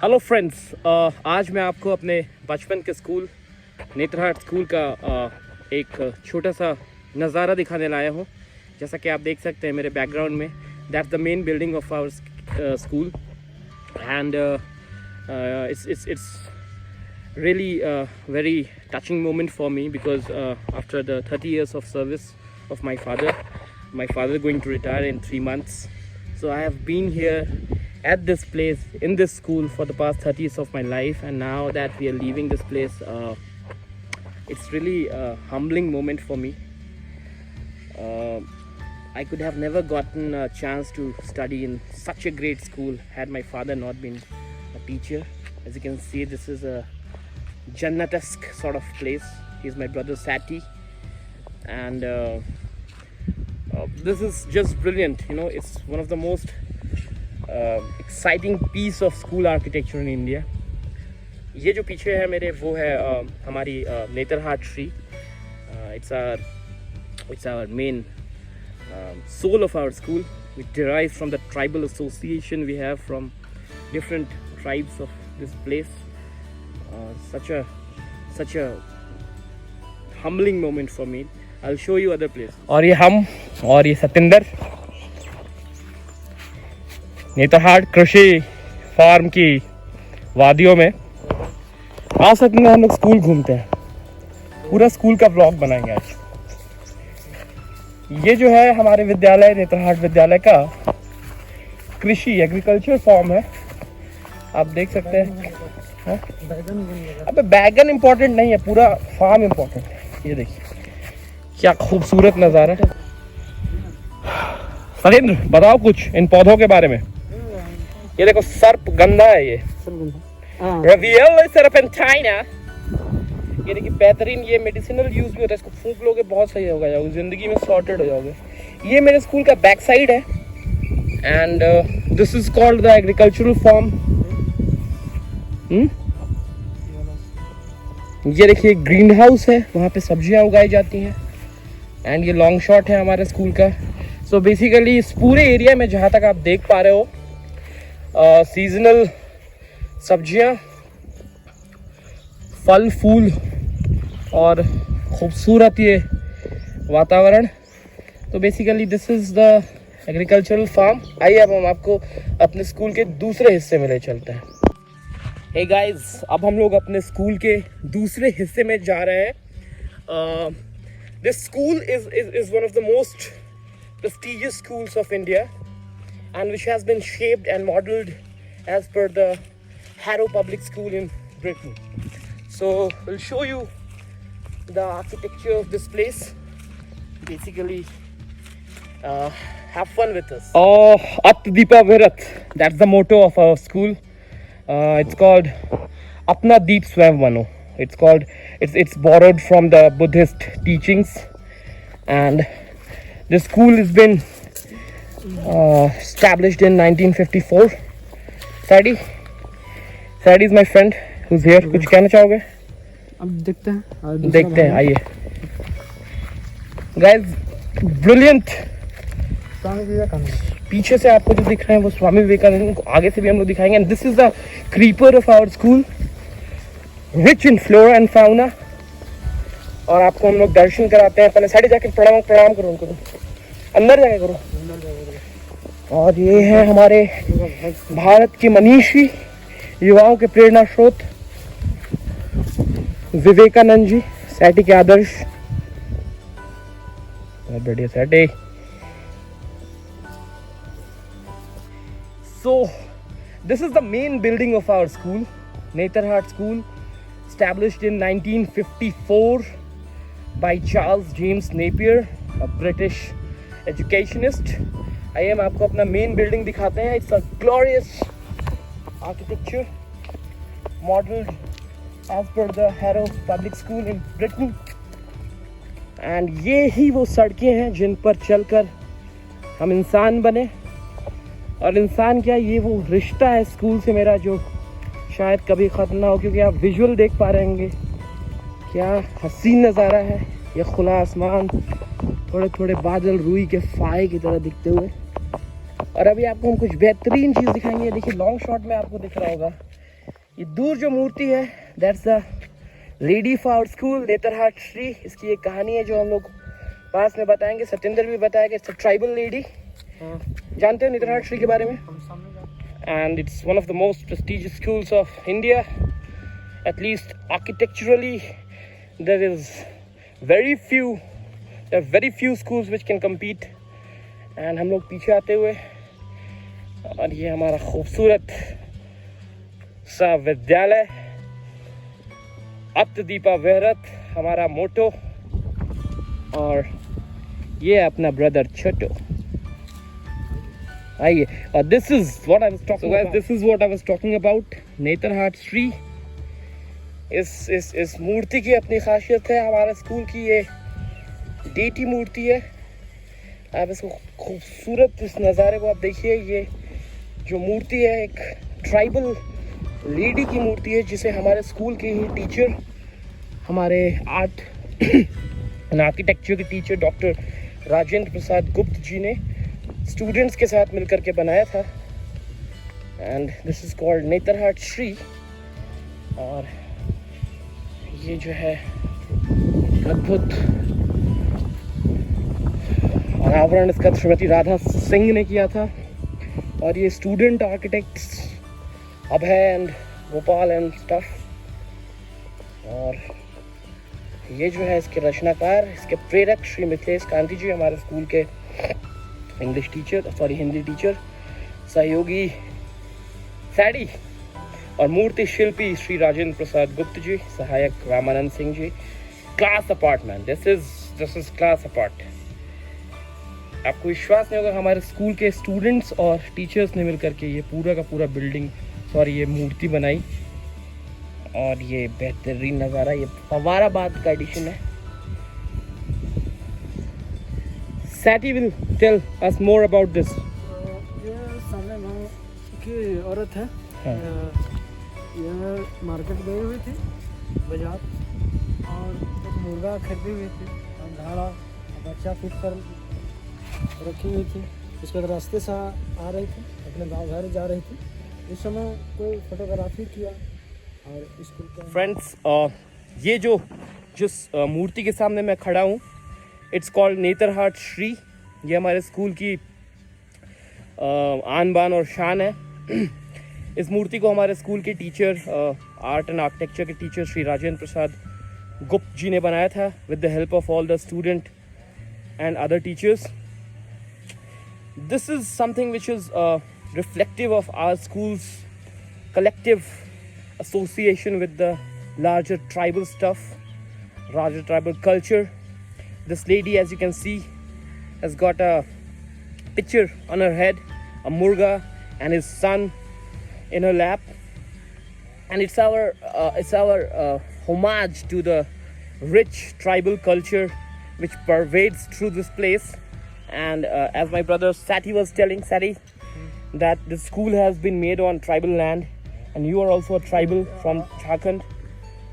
Hello friends, आज मैं आपको अपने बचपन के स्कूल नेत्रहाट स्कूल का एक छोटा सा नज़ारा दिखाने लाया हूँ। जैसा कि आप देख सकते हैं मेरे बैकग्राउंड में, that's the main building of our school and it's really a very touching moment for me because after the 30 years of service of my father going to retire in 3 months, so I have been here at this place in this school for the past 30 years of my life, and now that we are leaving this place, it's really a humbling moment for me. I could have never gotten a chance to study in such a great school had my father not been a teacher. As you can see, this is a Jannat-esque sort of place. He's my brother Sati, and this is just brilliant. You know, it's one of the most exciting piece of school architecture in India. ये जो पीछे है मेरे, वो है हमारी Netarhat Shri. It's our main soul of our school, which derives from the tribal association we have from different tribes of this place. Such a humbling moment for me. I'll show you other places. और ये हम और ये सतिंदर नेत्रहाट कृषि farm की वादियों में आ सकते हैं. हम लोग स्कूल घूमते हैं, पूरा स्कूल का ब्लॉग बनाएंगे आज. ये जो है हमारे विद्यालय नेत्रहाट विद्यालय का कृषि एग्रीकल्चर फॉर्म है. आप देख सकते हैं. अबे बैगन इम्पोर्टेंट नहीं है, पूरा फार्म इम्पोर्टेंट है. ये देखिए क्या खूबसूरत नज़ारा है. सलेंद्र, बताओ कुछ इन पौधों के बारे में. ये देखो, सर्प गंधा है. ये रवियल सर्पेंटाइना. ये देखिए बेहतरीन, ये मेडिसिनल यूज भी होता है. इसको फूंक लोगे बहुत सही हो जाओगे, जिंदगी में सॉर्टेड हो जाओगे. ये मेरे स्कूल का बैक साइड है and this is called the agricultural farm. ये देखिए ग्रीन हाउस है, वहाँ पे सब्जियां उगाई जाती हैं. एंड ये लॉन्ग शॉट है हमारे स्कूल का. सो बेसिकली इस पूरे एरिया में जहाँ तक आप देख पा रहे हो, सीजनल सब्जियां, फल फूल और खूबसूरत ये वातावरण. तो basically this is the agricultural farm. आइए अब हम आपको अपने स्कूल के दूसरे हिस्से में ले चलते हैं. हे गाइस, अब हम लोग अपने स्कूल के दूसरे हिस्से में जा रहे हैं. This school is one of the most prestigious schools of India, and which has been shaped and modeled as per the Harrow Public School in Britain. So we'll show you the architecture of this place. Basically, have fun with us. At Deepa Virat, that's the motto of our school. It's called Apna Deep Swam Mano. It's borrowed from the Buddhist teachings, and the school has been established in 1954. Sadi is my friend who's here. कुछ कहना चाहोगे? अब देखते हैं आइए. Guys, brilliant. पीछे से आपको जो दिख रहे हैं वो स्वामी विवेकानंद. आगे से भी हम लोग दिखाएंगे. And this is the creeper of our school, rich in flora and fauna. और आपको हम लोग दर्शन कराते हैं. पहले साइड जाके प्रणाम करो उनको. अंदर जाके करो. और ये है हमारे भारत के मनीषी, युवाओं के प्रेरणा स्रोत विवेकानंद जी, सैटी के आदर्श. बहुत बढ़िया सैटी. So this is the main building of our school, Netherhart School, established in 1954 by Charles James Napier, a British educationist. आइए हम आपको अपना मेन बिल्डिंग दिखाते हैं. It's a glorious architecture modeled as per the Harrow Public School in Britain. And ये ही वो सड़कें हैं जिन पर चलकर हम इंसान बने. और इंसान क्या, ये वो रिश्ता है स्कूल से मेरा जो शायद कभी ख़त्म ना हो. क्योंकि आप विजुअल देख पा रहे होंगे क्या हसीन नज़ारा है. ये खुला आसमान, थोड़े थोड़े बादल रुई के फाए की तरह दिखते हुए. और अभी आपको हम कुछ बेहतरीन चीज़ दिखाएंगे. देखिए लॉन्ग शॉट में आपको दिख रहा होगा ये दूर जो मूर्ति है that's the lady of our school Netarhat Shri. इसकी एक कहानी है जो हम लोग पास में बताएंगे, सत्येंद्र भी बताएगा। It's a tribal lady. जानते हो नेतरहाट श्री के बारे में? And it's one of the most prestigious schools of India, at least architecturally there is very few schools which can compete। एंड हम लोग पीछे आते हुए, और ये हमारा खूबसूरत सा विद्यालय अप्तदीपा वहरत हमारा मोटो, और ये अपना ब्रदर छोटो। आइए, और this is what I was talking about Netarhat Shri. इस मूर्ति की अपनी खासियत है। हमारे स्कूल की ये डेटी मूर्ति है। आप इसको खूबसूरत इस नज़ारे को आप देखिए। ये जो मूर्ति है एक ट्राइबल लेडी की मूर्ति है, जिसे हमारे स्कूल के ही टीचर, हमारे आर्ट एंड आर्किटेक्चर के टीचर डॉक्टर राजेंद्र प्रसाद गुप्त जी ने स्टूडेंट्स के साथ मिलकर के बनाया था। And this is called Netarhat Shri. और ये जो है अद्भुत अनावरण इसका श्रीमती राधा सिंह ने किया था। और ये student architects Abhay and Gopal and stuff. और ये जो है इसके रचनाकार, इसके प्रेरक श्री मिथिलेश कांति जी, हमारे स्कूल के इंग्लिश टीचर, हिंदी टीचर, सहयोगी सैडी। और मूर्ति शिल्पी श्री राजेंद्र प्रसाद गुप्त जी, सहायक Ramanand Singh ji. Class apartment, this is class apart. आपको विश्वास नहीं होगा, हमारे स्कूल के स्टूडेंट्स और टीचर्स ने मिलकर के ये पूरा का पूरा ये मूर्ति बनाई। और ये बेहतरीन नज़ारा, ये फवाराबाद का एडिशन है। सैटी will tell us more about this. ये सामने गाँव की औरत है। हाँ। ये मार्केट गई हुई थी बाजार, और एक मुर्गा खरीदी हुई थी, और घाड़ा बच्चा फिट कर रखी हुई थी। उसके बाद रास्ते से आ रही थी, अपने गांव घर जा रही थी। उस समय कोई फोटोग्राफी किया और स्कूल का। फ्रेंड्स, ये जो जिस मूर्ति के सामने मैं खड़ा हूँ, इट्स कॉल्ड नेतरहाट श्री। ये हमारे स्कूल की आन बान और शान है। इस मूर्ति को हमारे स्कूल के टीचर, आर्ट एंड आर्किटेक्चर के टीचर श्री राजेंद्र प्रसाद गुप्त जी ने बनाया था with the help of all the student and other teachers. This is something which is reflective of our school's collective association with the larger tribal stuff, larger tribal culture. This lady, as you can see, has got a picture on her head, a murga and his son in her lap, and it's our homage to the rich tribal culture which pervades through this place. And as my brother Sati was telling, that the school has been made on tribal land, and you are also a tribal from Jharkhand.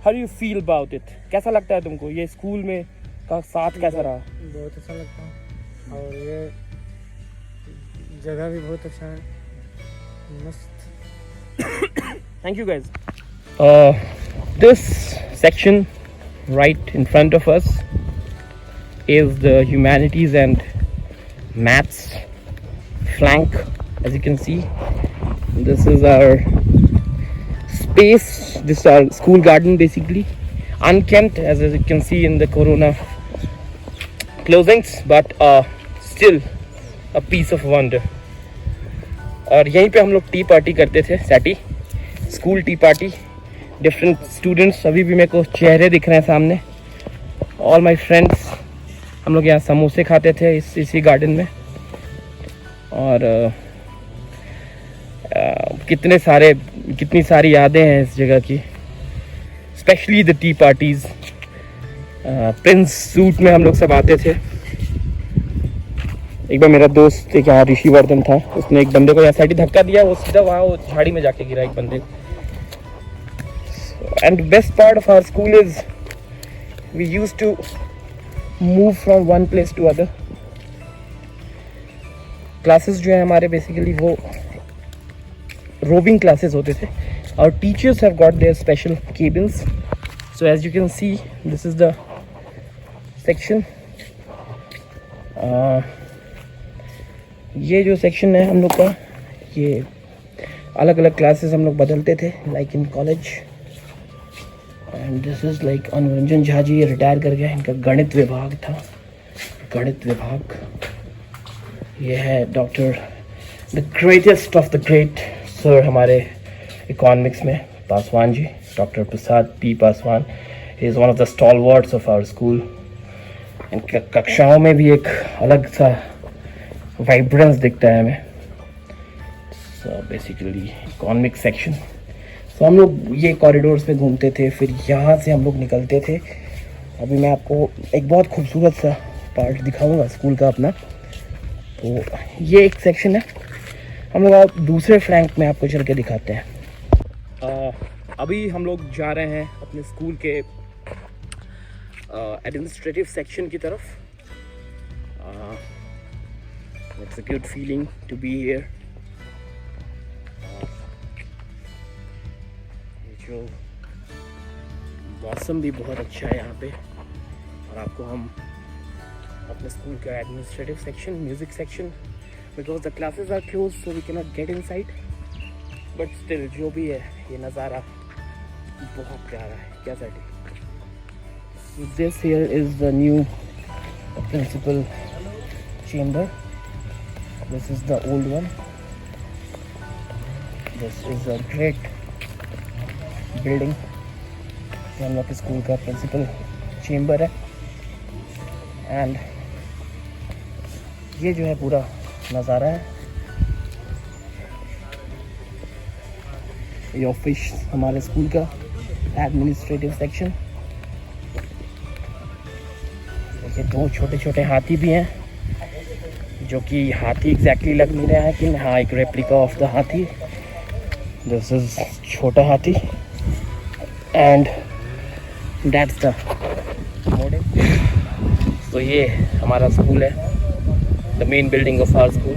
How do you feel about it? कैसा लगता है तुमको ये school में का साथ कैसा रहा? बहुत अच्छा लगता है, और ये जगह भी बहुत अच्छा है, मस्त। Thank you guys. This section right in front of us is the humanities and maths flank. As you can see, this is our space. This is our school garden, basically unkempt, as you can see in the corona closings, but still a piece of wonder. और यहीं पे हम लोग T party करते थे, सैटी school tea party. Different students, अभी भी मेरे को चेहरे दिख रहे हैं सामने। ऑल माय फ्रेंड्स, हम लोग यहाँ समोसे खाते थे इसी गार्डन में। और कितनी सारी यादें हैं इस जगह की, specially the tea parties. Prince suit में हम लोग सब आते थे। एक बार मेरा दोस्त एक यहाँ ऋषिवर्धन था, उसने एक बंदे को यहाँ साइड धक्का दिया, वो सीधा वहाँ वो झाड़ी में जाके गिरा एक बंदे को। And best part of our school is we used to move from one place to other. Classes जो है हमारे बेसिकली वो रोविंग क्लासेस होते थे। Our teachers have got their special cabins. So as you can see, this is the section. ये जो section है हम लोग का, ये अलग अलग क्लासेस हम लोग बदलते थे, like in college. And this is like Anuranjan Jha ji retire कर गया, इनका गणित विभाग था, गणित विभाग. ये है doctor the greatest of the great sir हमारे इकोनॉमिक्स में, Paswan ji, doctor Prasad P Paswan. He is one of the stalwarts of our school. इनके कक्षाओं में भी एक अलग सा वाइब्रेंस दिखता है हमें. So basically economic section. तो हम लोग ये कॉरिडोर्स में घूमते थे, फिर यहाँ से हम लोग निकलते थे. अभी मैं आपको एक बहुत खूबसूरत सा पार्ट दिखाऊंगा स्कूल का अपना. तो ये एक सेक्शन है, हम लोग आप दूसरे फ्लैंक में आपको चल के दिखाते हैं. अभी हम लोग जा रहे हैं अपने स्कूल के एडमिनिस्ट्रेटिव सेक्शन की तरफ. It's a good feeling to be here. जो मौसम भी बहुत अच्छा है यहाँ पे, और आपको हम अपने स्कूल का administrative section, music section, because the classes are close so we can not get inside, but still जो भी है ये नज़ारा बहुत प्यारा है. क्या side this here is the new principal chamber. This is the old one. This is a great building. हम लोग के स्कूल का प्रिंसिपल चेंबर है. एंड ये जो है पूरा नज़ारा है. ये ऑफिस हमारे स्कूल का एडमिनिस्ट्रेटिव सेक्शन. देखिए दो छोटे छोटे हाथी भी हैं, जो कि हाथी एग्जैक्टली लग नहीं रहा है, कि हाँ एक replica of the hathi. This is छोटा hathi. And that's the model. तो ये हमारा स्कूल है, the main building of our school.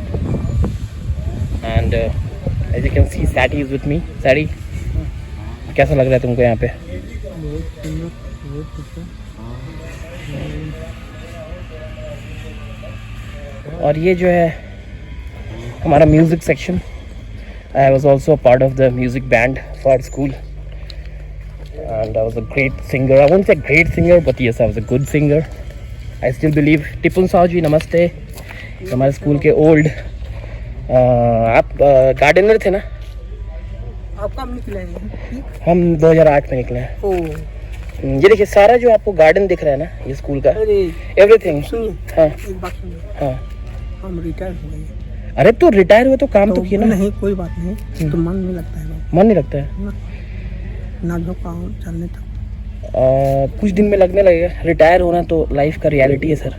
And as you can see सैटी इज विथ मी. सैटी, कैसा लग रहा है तुमको यहाँ पे? और ये जो है हमारा music section. I was also part of the music band for our school. And I was a great singer. I won't say great singer, but yes, I was a good singer. I still believe. Tipun Sahu ji नमस्ते. हमारे school के old, आप gardener थे ना? आप कब निकले हैं? हम 2008 में निकले हैं. ओह, ये देखिए सारा जो आपको गार्डन दिख रहा है ना, ये स्कूल का एवरीथिंग. सुनिए, हाँ एक बात सुनिए. हाँ. हम रिटायर हो गए. अरे तो रिटायर हुए तो काम तो किए ना. नहीं, कोई बात नहीं, तो मन नहीं लगता है बाबू. मन नहीं लगता है ना जो काम चलने था. कुछ दिन में लगने लगेगा. रिटायर होना तो लाइफ का रियलिटी है सर,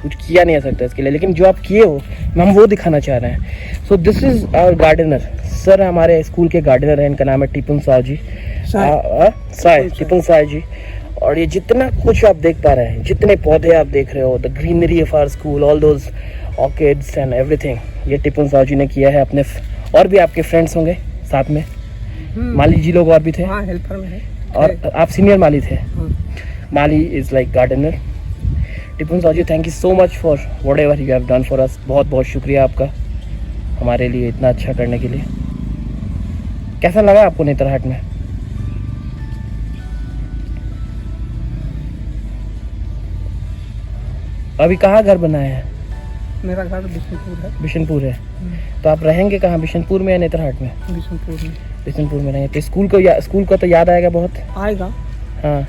कुछ किया नहीं जा सकता इसके लिए. लेकिन जो आप किए हो हम वो दिखाना चाह रहे हैं. So this is our gardener. Sir हमारे स्कूल के गार्डनर हैं, इनका नाम है टिपुन साहू जी. टिपुन साहू जी. और ये जितना कुछ आप देख पा रहे हैं, जितने पौधे आप देख रहे हो, the greenery of our school, all those orchids and everything, ये टिपुन साहू जी ने किया है. अपने और भी आपके फ्रेंड्स होंगे साथ में, माली जी लोग और भी थे. हाँ, हेल्पर में है. और आप सीनियर माली थे. Mali is like gardener. Tipun Sahu ji, thank you so much for whatever you have done for us. बहुत बहुत शुक्रिया आपका हमारे लिए इतना अच्छा करने के लिए. कैसा लगा आपको नेतरहाट में? अभी कहाँ घर बनाया है? मेरा घर बिशनपुर है. बिशनपुर है. तो आप रहेंगे कहाँ, बिशनपुर में या नेतरहाट में? बिशनपुर में. बिशनपुर में रहेंगे. तो स्कूल को तो याद आएगा बहुत. आएगा. हाँ,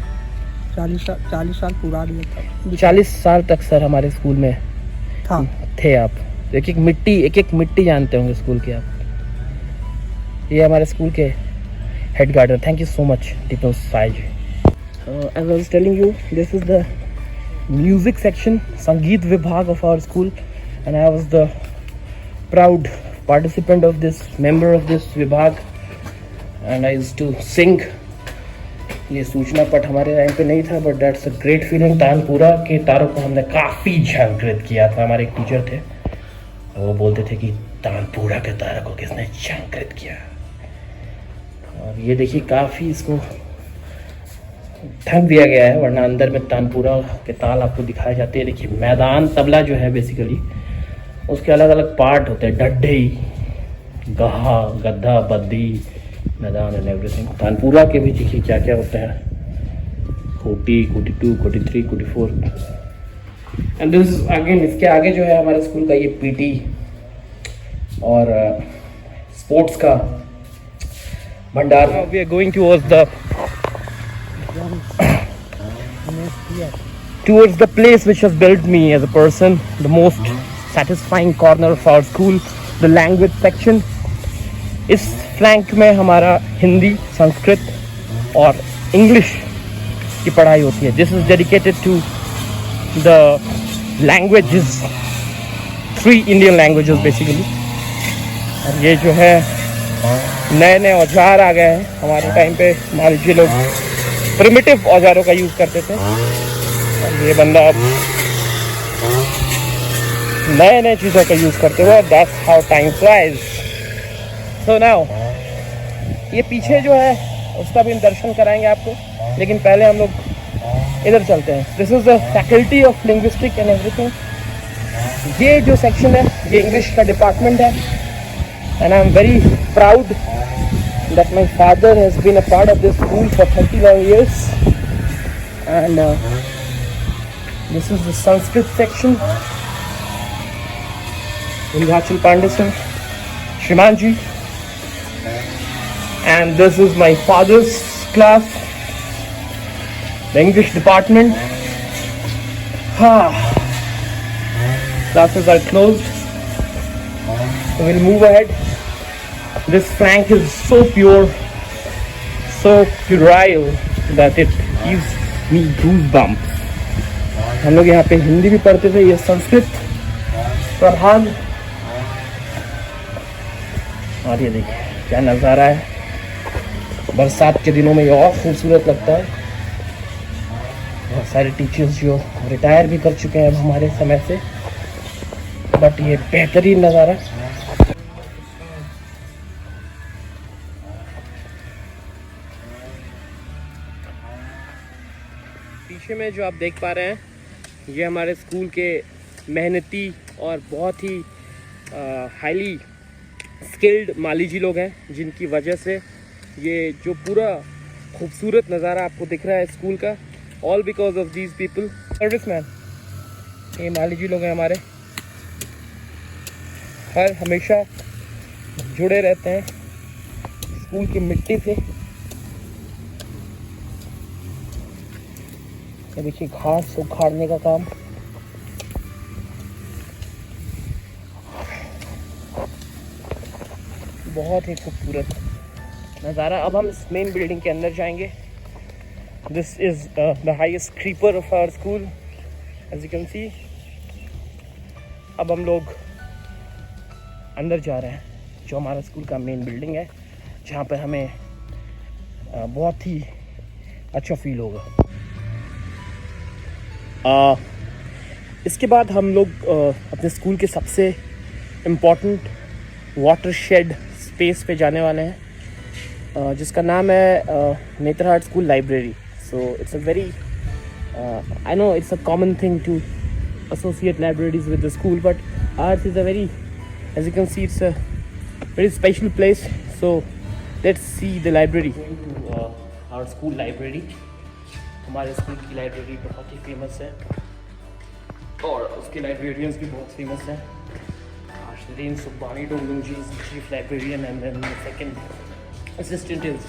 40 साल पूरा दिया था. 40 साल तक सर हमारे स्कूल में था. थे आप. एक एक मिट्टी जानते होंगे स्कूल की आप. ये हमारे स्कूल के head gardener. Thank you so much Tipun Sahu ji. I was telling you, this is the music section, sangeet vibhag of our school, and I was the proud participant of this, member of this विभाग, and I used to sing. ये सूचना पट हमारे time पे नहीं था, but that's a great feeling. Tanpura के तारों को हमने काफ़ी झंकृत किया था. हमारे एक टीचर थे, वो बोलते थे कि तानपुरा के तारों को किसने झंकृत किया. और ये देखिए काफ़ी इसको ढक दिया गया है, वरना अंदर में तानपुरा के ताल आपको दिखाए जाते हैं। देखिए मैदान तबला जो है बेसिकली उसके अलग अलग पार्ट होते हैं, डड्डे, गहा, गद्दा, बद्दी, मैदान एंड एवरीथिंग। तानपुरा के भी देखिए क्या क्या होता है, कोटी, कोटी 2, कोटी 3, कोटी 4 एंड दिस अगेन। इसके आगे जो है हमारे स्कूल का ये पीटी और स्पोर्ट्स का भंडार। We are going towards the place which has built me as a person, the most satisfying corner of our school, the language section. इस फ्लैंक में हमारा हिंदी, संस्कृत और इंग्लिश की पढ़ाई होती है। This is dedicated to the languages, 3 Indian languages basically. और ये जो है नए नए औजार आ गए हैं। हमारे टाइम पे मान लीजिए लोग प्रिमिटिव औजारों का यूज़ करते थे, और ये बंदा अब नए नए चीज़ों का यूज़ करते हुए। That's how time flies. So now ये पीछे जो है उसका भी दर्शन कराएंगे आपको, लेकिन पहले हम लोग इधर चलते हैं। This is the faculty of linguistic and everything. ये जो सेक्शन है ये इंग्लिश का डिपार्टमेंट है, and I am very proud that my father has been a part of this school for 30 long years. And this is the Sanskrit section. Vindhyachal Pandey sir, Shriman ji. And this is my father's class, the English department. Classes are closed, so we'll move ahead. This flank is so pure, so puerile that it gives me goosebumps. हम लोग यहाँ पे हिंदी भी पढ़ते थे, ये संस्कृत प्रभाग। और ये देखिए क्या नज़ारा है, बरसात के दिनों में ये और खूबसूरत लगता है। बहुत सारे टीचर्स जो रिटायर भी कर चुके हैं अब हमारे समय से, बट ये बेहतरीन नज़ारा। पीछे में जो आप देख पा रहे हैं ये हमारे स्कूल के मेहनती और बहुत ही हाईली स्किल्ड माली जी लोग हैं, जिनकी वजह से ये जो पूरा खूबसूरत नज़ारा आपको दिख रहा है स्कूल का, all because of these people. Serviceman ये माली जी लोग हैं हमारे, हर हमेशा जुड़े रहते हैं स्कूल की मिट्टी से। देखिए घास उखाड़ने का काम। बहुत ही खूबसूरत नज़ारा। अब हम इस मेन बिल्डिंग के अंदर जाएंगे। This is the highest creeper of our school, as you can see. अब हम लोग अंदर जा रहे हैं, जो हमारा स्कूल का मेन बिल्डिंग है, जहाँ पर हमें बहुत ही अच्छा फील होगा। इसके बाद हम लोग अपने स्कूल के सबसे इम्पॉर्टेंट वाटरशेड स्पेस पे जाने वाले हैं, जिसका नाम है Netarhat school library. So it's a very I know it's a common thing to associate libraries with the school, but ours is a very, as you can see, it's a very special place. So let's see the library. Going to our school library. हमारे school की library बहुत ही famous है और उसके librarians भी बहुत famous हैं। Ashreen Subbani Dongun ji is chief librarian, and then the second assistant is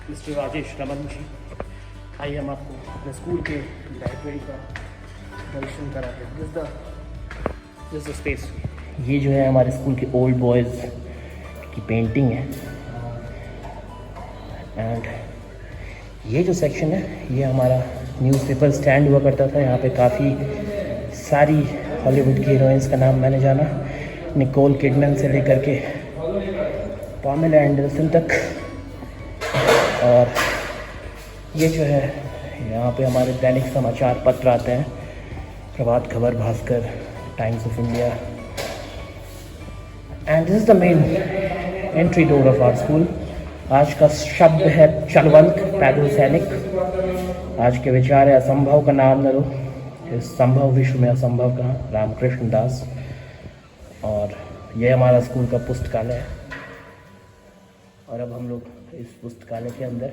mister Rajesh Raman ji. आइए हम आपको अपने स्कूल के लाइब्रेरी का दर्शन कराते हैं। This the space. ये जो है हमारे स्कूल के ओल्ड बॉयज़ की पेंटिंग है, एंड ये जो सेक्शन है ये हमारा न्यूज़पेपर स्टैंड हुआ करता था। यहाँ पे काफ़ी सारी हॉलीवुड की हीरोइंस का नाम मैंने जाना, निकोल किडमैन से लेकर के पामेला एंडरसन तक। और ये जो है यहाँ पे हमारे दैनिक समाचार पत्र आते हैं, Prabhat Khabar, Bhaskar, Times of India. And this is the main entry door of our school. आज का शब्द है चलवंत, पैदल सैनिक। आज के विचार है असंभव का नाम न लो, इस संभव विश्व में असंभव कहाँ, रामकृष्ण दास। और ये हमारा स्कूल का पुस्तकालय है और अब हम लोग इस पुस्तकालय के अंदर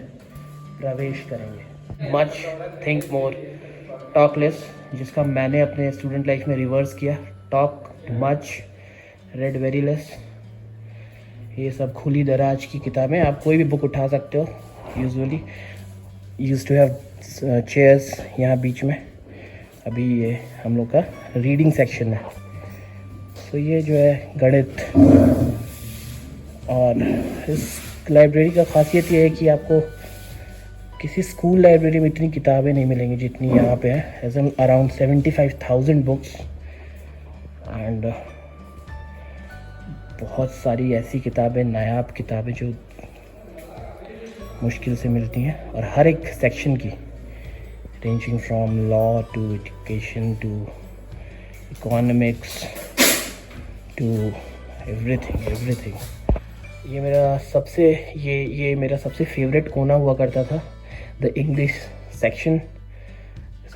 प्रवेश करेंगे। Much think more talk less, जिसका मैंने अपने स्टूडेंट लाइफ में रिवर्स किया, talk much red very less. ये सब खुली दराज की किताबें, आप कोई भी बुक उठा सकते हो। Usually used to have chairs यहाँ बीच में। अभी ये हम लोग का रीडिंग सेक्शन है। तो ये जो है गणित। और इस लाइब्रेरी का खासियत ये है कि आपको किसी स्कूल लाइब्रेरी में इतनी किताबें नहीं मिलेंगी जितनी यहाँ पे है। As an around 75,000 books and बहुत सारी ऐसी किताबें, नायाब किताबें जो मुश्किल से मिलती हैं। और हर एक सेक्शन की, ranging from law to education to economics to everything. ये मेरा सबसे फेवरेट कोना हुआ करता था, द इंग्लिश सेक्शन।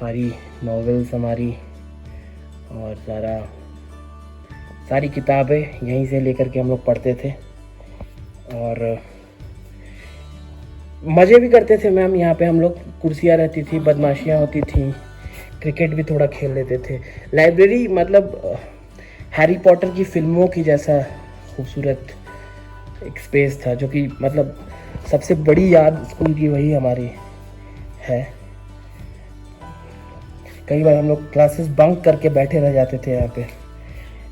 सारी नॉवेल्स हमारी और सारी किताबें यहीं से लेकर के हम लोग पढ़ते थे और मज़े भी करते थे मैम। यहाँ पे हम लोग, कुर्सियाँ रहती थी, बदमाशियाँ होती थी, क्रिकेट भी थोड़ा खेल लेते थे। लाइब्रेरी मतलब हैरी पॉटर की फिल्मों की जैसा खूबसूरत एक स्पेस था, जो कि मतलब सबसे बड़ी याद स्कूल की वही हमारी है। कई बार हम लोग क्लासेस बंक करके बैठे रह जाते थे यहाँ पे।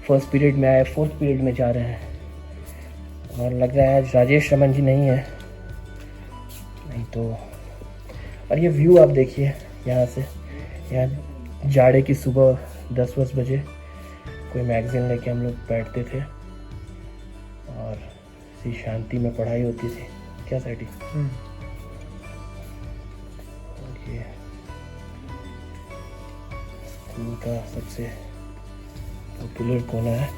फर्स्ट पीरियड में आए, फोर्थ पीरियड में जा रहे हैं और लग रहा है आज राजेश रमन जी नहीं है, नहीं तो। और ये व्यू आप देखिए यहाँ से। यहाँ जाड़े की सुबह 10-10 बजे कोई मैगज़ीन लेके हम लोग बैठते थे और इसी शांति में पढ़ाई होती थी। क्या सैटी? ये स्कूल का सबसे पॉपुलर कोना है।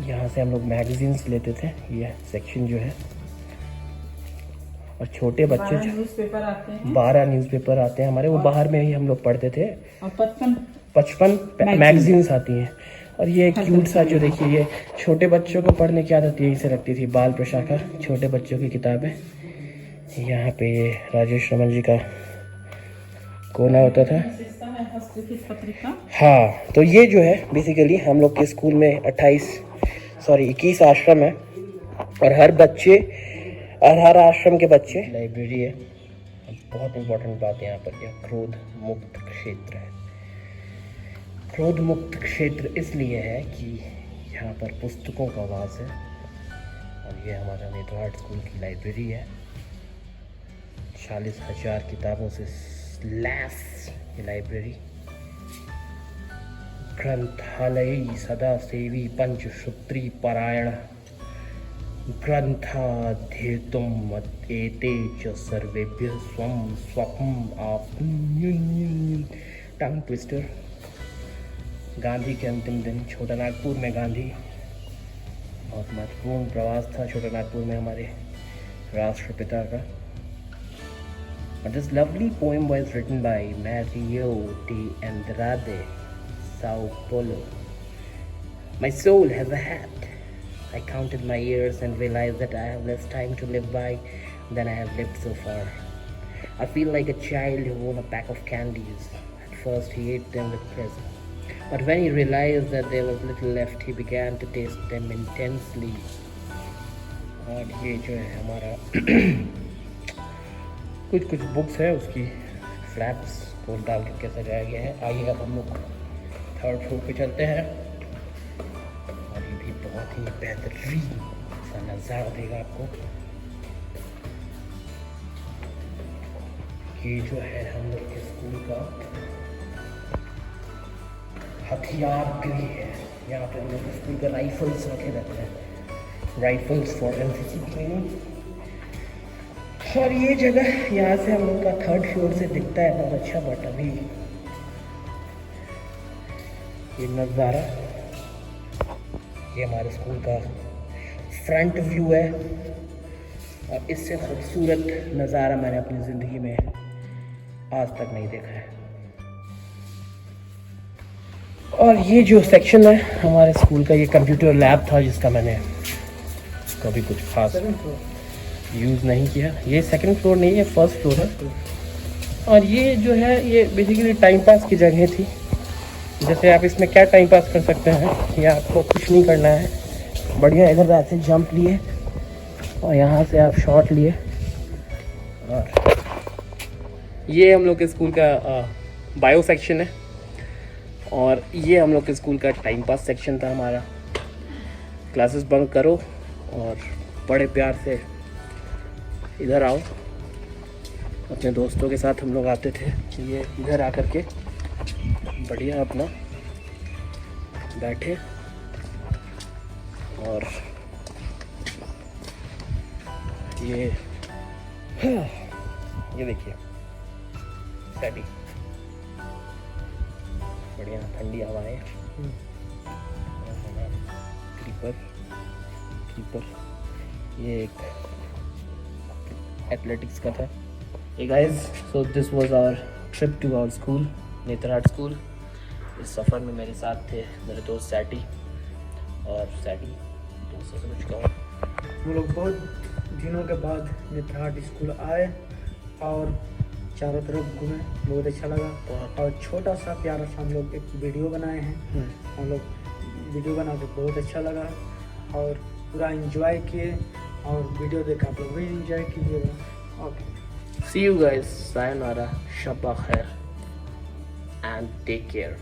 यहाँ से हम लोग मैगजीन्स लेते थे, ये सेक्शन जो है। और छोटे बच्चे 12 न्यूज़पेपर आते हैं। 12 न्यूज़पेपर आते हैं हमारे, वो बाहर में ही हम लोग पढ़ते थे। और 55 मैगजीन्स आती हैं। और ये क्यूट सा जो देखिए, ये छोटे बच्चों को पढ़ने की आदत यहीं से लगती थी, बाल प्रशाखा, छोटे बच्चों की किताबें। यहाँ पे ये राजेश रमन जी का कोना होता था। पत्रिका। हाँ, तो ये जो है बेसिकली हम लोग के स्कूल में 21 आश्रम है और हर आश्रम के बच्चे, लाइब्रेरी है। बहुत इम्पोर्टेंट बात है यहाँ पर, यह क्रोध मुक्त क्षेत्र है। क्रोध मुक्त क्षेत्र इसलिए है कि यहाँ पर पुस्तकों का वास है। और ये हमारा नेतरहाट स्कूल की लाइब्रेरी है। 40,000 किताबों से लैस ये लाइब्रेरी। ग्रंथालय सदा सेवी पंचसूत्री परायण ग्रंथाध्येतुम एते च सर्वेभ्यः स्वं स्वप्म आप। Tongue twister. गांधी के अंतिम दिन छोटा नागपुर में गांधी, बहुत महत्वपूर्ण प्रवास था छोटा नागपुर में हमारे राष्ट्रपिता का। But this lovely poem was written by Mario de Andrade, Sao Paulo. My soul has a hat. I counted my years and realized that I have less time to live by than I have lived so far. I feel like a child who won a pack of candies. At first he ate them with pleasure. But when he realized that there was little left, he began to taste them intensely. और ये जो है हमारा कुछ books है, उसकी flaps को डाल के सजाया गया है। आइए अब हम लोग 3rd फ्लोर पे चलते हैं और ये भी बहुत ही बेहतरीन सा नज़ारा देगा आपको। ये जो है हम लोग के स्कूल का हथियार गृह है। यहाँ पे हम लोग स्कूल का राइफल्स रखे रहते हैं, राइफल्स फॉर एनसीसी ट्रेनिंग। और ये जगह यहाँ से हम लोग का 3rd फ्लोर से दिखता है बहुत अच्छा। बट अभी ये नज़ारा ये हमारे स्कूल का फ्रंट व्यू है और इससे खूबसूरत नज़ारा मैंने अपनी ज़िंदगी में आज तक नहीं देखा है। और ये जो सेक्शन है हमारे स्कूल का, ये कंप्यूटर लैब था जिसका मैंने कभी कुछ खास यूज़ नहीं किया। ये सेकंड फ्लोर नहीं है, फर्स्ट फ्लोर है। और ये जो है ये बेसिकली टाइम पास की जगह थी। जैसे आप इसमें क्या टाइम पास कर सकते हैं, ये आपको कुछ नहीं करना है, बढ़िया इधर ऐसे जंप लिए और यहाँ से आप शॉट लिए। और ये हम लोग के स्कूल का बायो सेक्शन है और ये हम लोग के स्कूल का टाइम पास सेक्शन था हमारा। क्लासेस बंक करो और बड़े प्यार से इधर आओ। अपने दोस्तों के साथ हम लोग आते थे। ये इधर आकर के बढ़िया अपना बैठे और ये देखिए स्टडी, बढ़िया ठंडी हवाएं। क्रीपर ये एक एथलेटिक्स का था। Hey guys, so this was our trip to our school, Netarhat school. इस सफ़र में मेरे साथ थे मेरे दोस्त सैटी और सैटी दोस्तों से कुछ कहो। हम लोग बहुत दिनों के बाद नेतरहाट स्कूल आए और चारों तरफ घूमे, बहुत अच्छा लगा। और छोटा सा प्यारा सा हम लोग एक वीडियो बनाए हैं। हम लोग वीडियो बना के बहुत अच्छा लगा और पूरा एंजॉय किए और वीडियो देखा आप लोग भी एंजॉय कीजिएगा। Okay, See you guys, sayonara, shabba khair and take care.